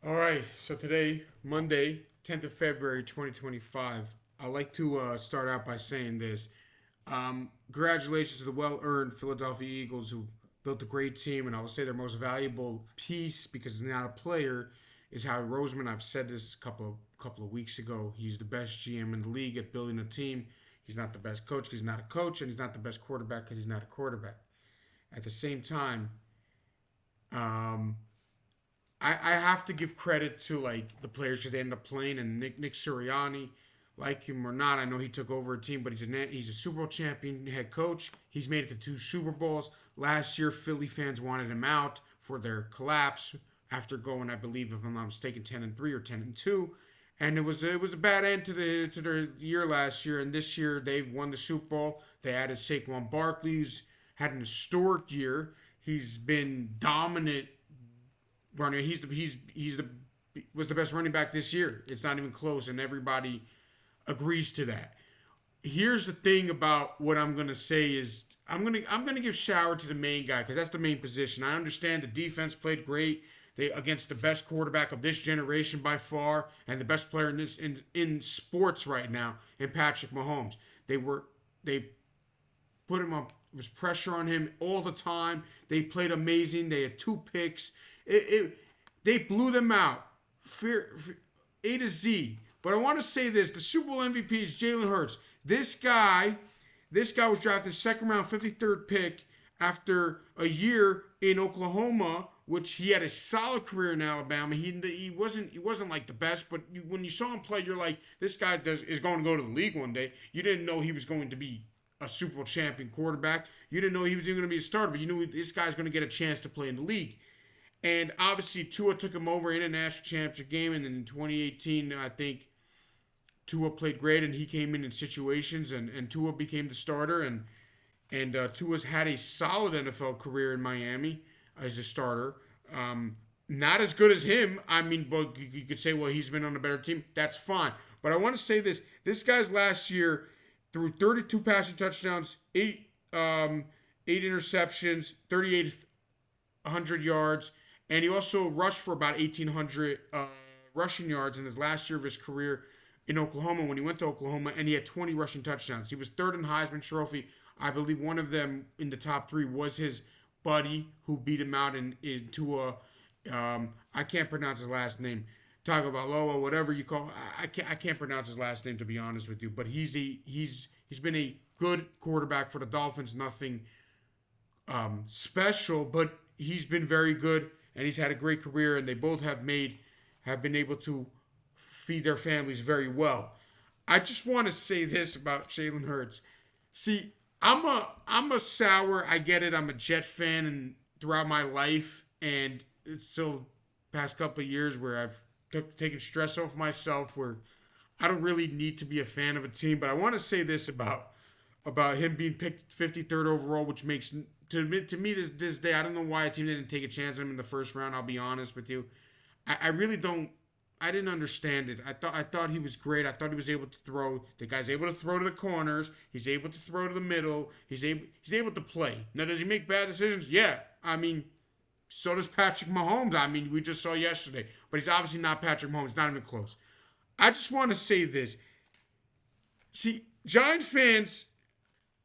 All right, so today, Monday, 10th of February, 2025, I'd like to start out by saying this. Congratulations to the well earned Philadelphia Eagles who built a great team, and I will say their most valuable piece, because he's not a player, is Howie Roseman. I've said this a couple of weeks ago. He's the best GM in the league at building a team. He's not the best coach because he's not a coach, and he's not the best quarterback because he's not a quarterback. At the same time, um, I have to give credit to like the players because they ended up playing, and Nick Sirianni, like him or not, I know he took over a team, but he's a Super Bowl champion head coach. He's made it to two Super Bowls. Last year, Philly fans wanted him out for their collapse after going, I believe, if I'm not mistaken, 10-3 or 10-2, and it was a bad end to their year last year. And this year they've won the Super Bowl. They added Saquon Barkley, who's had an historic year. He's been dominant running. He's the was the best running back this year. It's not even close, and everybody agrees to that. Here's the thing about what I'm gonna say is I'm gonna give shower to the main guy because that's the main position. I understand the defense played great. They against the best quarterback of this generation by far, and the best player in sports right now in Patrick Mahomes. They put him up. There was pressure on him all the time. They played amazing. They had two picks. They blew them out, A to Z. But I want to say this: the Super Bowl MVP is Jalen Hurts. This guy was drafted second round, 53rd pick after a year in Oklahoma, which he had a solid career in Alabama. He wasn't like the best, but when you saw him play, you're like, this guy is going to go to the league one day. You didn't know he was going to be a Super Bowl champion quarterback. You didn't know he was even going to be a starter, but you knew this guy's going to get a chance to play in the league. And obviously, Tua took him over in a national championship game. And then in 2018, I think Tua played great, and he came in situations, and Tua became the starter. And Tua's had a solid NFL career in Miami as a starter. Not as good as him. I mean, but you could say, well, he's been on a better team. That's fine. But I want to say this: this guy's last year threw 32 passing touchdowns, eight interceptions, 3,800 yards, and he also rushed for about 1,800 rushing yards in his last year of his career in Oklahoma when he went to Oklahoma, and he had 20 rushing touchdowns. He was third in Heisman Trophy. I believe one of them in the top three was his buddy who beat him out into a I can't pronounce his last name. Tagovailoa, whatever you call. I can't pronounce his last name, to be honest with you. But he's been a good quarterback for the Dolphins. Nothing special, but he's been very good, and he's had a great career. And they both have been able to feed their families very well. I just want to say this about Jalen Hurts. See, I'm a sour. I get it. I'm a Jet fan, and throughout my life, and it's still past couple of years where I've taken stress off myself, where I don't really need to be a fan of a team. But I want to say this about him being picked 53rd overall, which makes to me this day, I don't know why a team didn't take a chance on him in the first round. I'll be honest with you. I really don't. I didn't understand it. I thought he was great. I thought he was able to throw. The guy's able to throw to the corners. He's able to throw to the middle. He's able to play. Now, does he make bad decisions? Yeah. I mean, so does Patrick Mahomes. I mean, we just saw yesterday. But he's obviously not Patrick Mahomes. Not even close. I just want to say this. See, Giant fans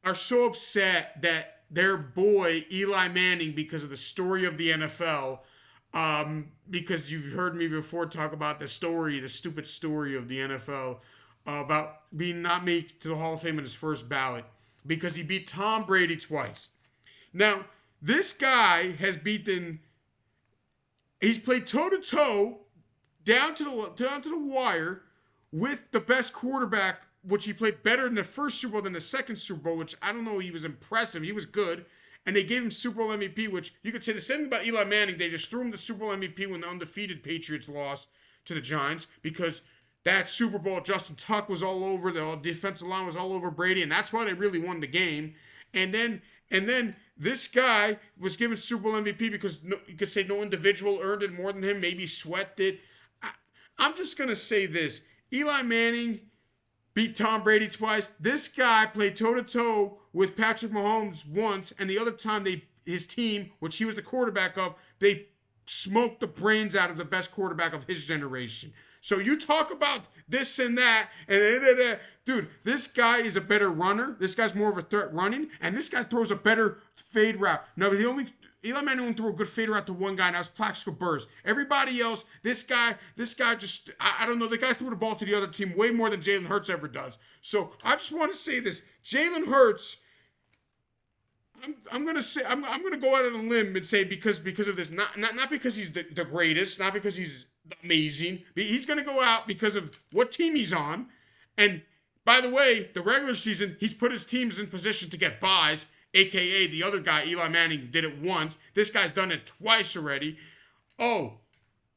are so upset that their boy Eli Manning, because of the story of the NFL, because you've heard me before talk about the stupid story of the NFL, about being not made to the Hall of Fame in his first ballot because he beat Tom Brady twice. Now, this guy he's played toe to toe down to the wire with the best quarterback, which he played better in the first Super Bowl than the second Super Bowl, which I don't know, he was impressive. He was good. And they gave him Super Bowl MVP, which you could say the same thing about Eli Manning. They just threw him the Super Bowl MVP when the undefeated Patriots lost to the Giants because that Super Bowl, Justin Tuck was all over, the defensive line was all over Brady, and that's why they really won the game. And then this guy was given Super Bowl MVP because you could say no individual earned it more than him. Maybe Sweat did. I'm just gonna say this: Eli Manning beat Tom Brady twice. This guy played toe to toe with Patrick Mahomes once, and the other time his team, which he was the quarterback of, they smoked the brains out of the best quarterback of his generation. So you talk about this and that, and dude, this guy is a better runner. This guy's more of a threat running, and this guy throws a better fade route. No, the only Eli Manning only threw a good fade route to one guy, and that was Plaxico Burress. Everybody else, this guy just, I don't know, the guy threw the ball to the other team way more than Jalen Hurts ever does. So I just want to say this: Jalen Hurts. I'm gonna go out on a limb and say because of this, not because he's the greatest, not because he's amazing. He's gonna go out because of what team he's on. And by the way, the regular season, he's put his teams in position to get buys, aka the other guy, Eli Manning, did it once. This guy's done it twice already. Oh,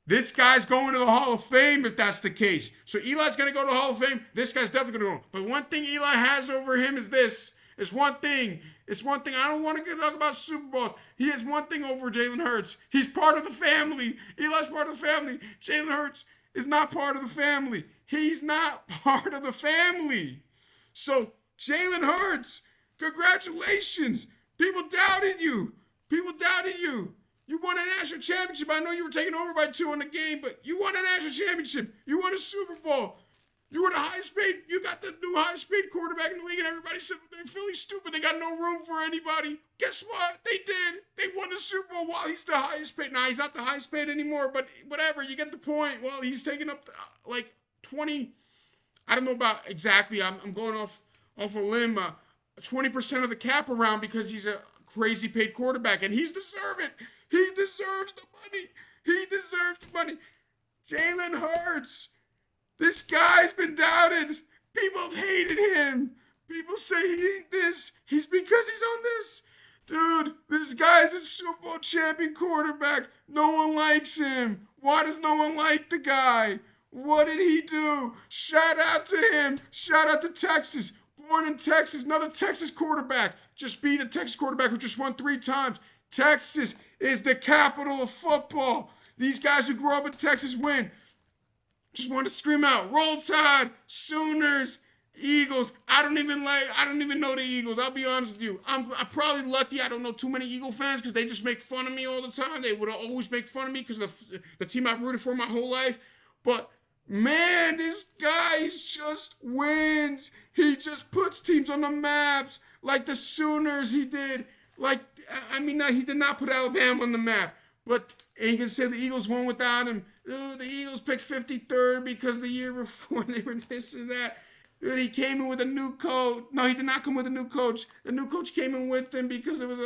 this guy's going to the Hall of Fame if that's the case. So Eli's going to go to the Hall of Fame. This guy's definitely going to go. But one thing Eli has over him is this. It's one thing. It's one thing. I don't want to talk about Super Bowls. He has one thing over Jalen Hurts. He's part of the family. Eli's part of the family. Jalen Hurts is not part of the family. He's not part of the family. So, Jalen Hurts, congratulations. People doubted you. People doubted you. You won a national championship. I know you were taken over by 2 in the game, but you won a national championship. You won a Super Bowl. You were the highest paid. You got the new highest paid quarterback in the league, and everybody said they're Philly stupid. They got no room for anybody. Guess what? They did. They won the Super Bowl while he's the highest paid. Now, he's not the highest paid anymore, but whatever. You get the point. Well, he's taking up like 20. I don't know about exactly. I'm going off a limb. 20% of the cap around because he's a crazy paid quarterback, and he's deserving. He deserves the money. He deserves the money. Jalen Hurts. This guy's been doubted. People have hated him. People say he ain't this. He's because he's on this. Dude, this guy's a Super Bowl champion quarterback. No one likes him. Why does no one like the guy? What did he do? Shout out to him. Shout out to Texas. Born in Texas, another Texas quarterback. Just beat a Texas quarterback who just won 3 times. Texas is the capital of football. These guys who grew up in Texas win. Just want to scream out, Roll Tide, Sooners, Eagles. I don't even know the Eagles. I'll be honest with you. I'm probably lucky I don't know too many Eagle fans because they just make fun of me all the time. They would always make fun of me because of the team I've rooted for my whole life. But man, this guy just wins. He just puts teams on the maps like the Sooners he did. He did not put Alabama on the map. But and you can say the Eagles won without him. Ooh, the Eagles picked 53rd because the year before they were this and that. Dude, he came in with a new coach. No, he did not come with a new coach. The new coach came in with him because it was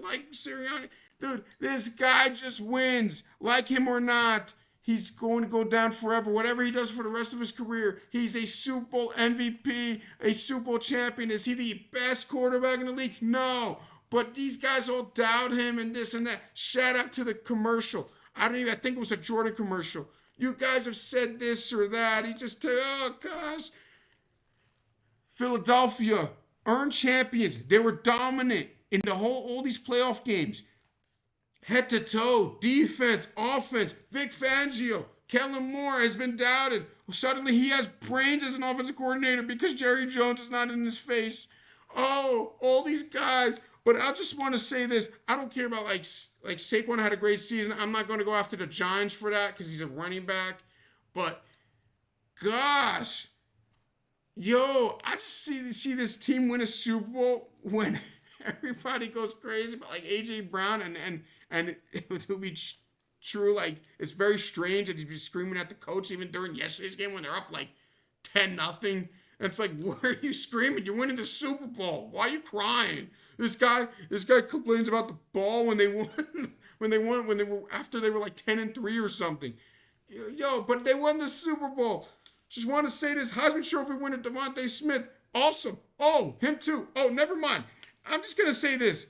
like Sirianni. Dude, this guy just wins. Like him or not, he's going to go down forever. Whatever he does for the rest of his career, he's a Super Bowl MVP, a Super Bowl champion. Is he the best quarterback in the league? No. But these guys all doubt him and this and that. Shout out to the commercial. I think it was a Jordan commercial. You guys have said this or that. Oh gosh. Philadelphia, earned champions. They were dominant in all these playoff games. Head to toe, defense, offense. Vic Fangio, Kellen Moore has been doubted. Suddenly he has brains as an offensive coordinator because Jerry Jones is not in his face. Oh, all these guys. But I just want to say this. I don't care about like Saquon had a great season. I'm not going to go after the Giants for that because he's a running back. But gosh, yo, I just see this team win a Super Bowl when everybody goes crazy about like AJ Brown and it would be true. Like it's very strange that he'd be screaming at the coach even during yesterday's game when they're up like 10-0. And it's like, why are you screaming? You're winning the Super Bowl. Why are you crying? This guy complains about the ball when they won, after they were like 10-3 or something. Yo, but they won the Super Bowl. Just want to say this: Heisman Trophy winner Devontae Smith, awesome. Oh, him too. Oh, never mind. I'm just gonna say this: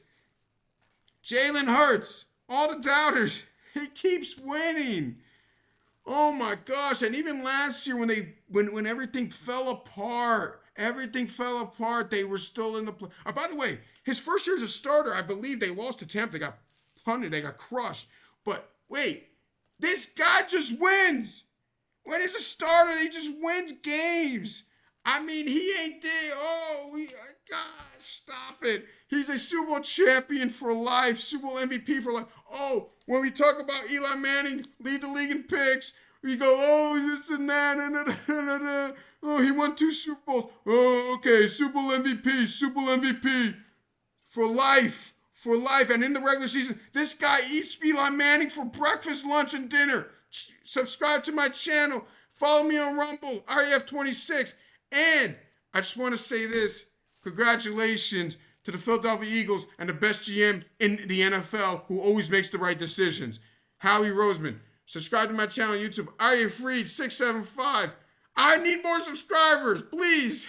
Jalen Hurts, all the doubters, he keeps winning. Oh my gosh! And even last year when everything fell apart, they were still in the play. By the way, his first year as a starter, I believe they lost to Tampa. They got punted. They got crushed. But wait, this guy just wins. When he's a starter, he just wins games. I mean, he ain't there. God, stop it. He's a Super Bowl champion for life, Super Bowl MVP for life. Oh, when we talk about Eli Manning, lead the league in picks, we go, oh, this and that. Oh, he won 2 Super Bowls. Oh, okay, Super Bowl MVP, Super Bowl MVP. For life. For life. And in the regular season, this guy eats Eli Manning for breakfast, lunch, and dinner. Subscribe to my channel. Follow me on Rumble, REF26. And I just want to say this. Congratulations to the Philadelphia Eagles and the best GM in the NFL who always makes the right decisions, Howie Roseman. Subscribe to my channel on YouTube, REF675. I need more subscribers, please.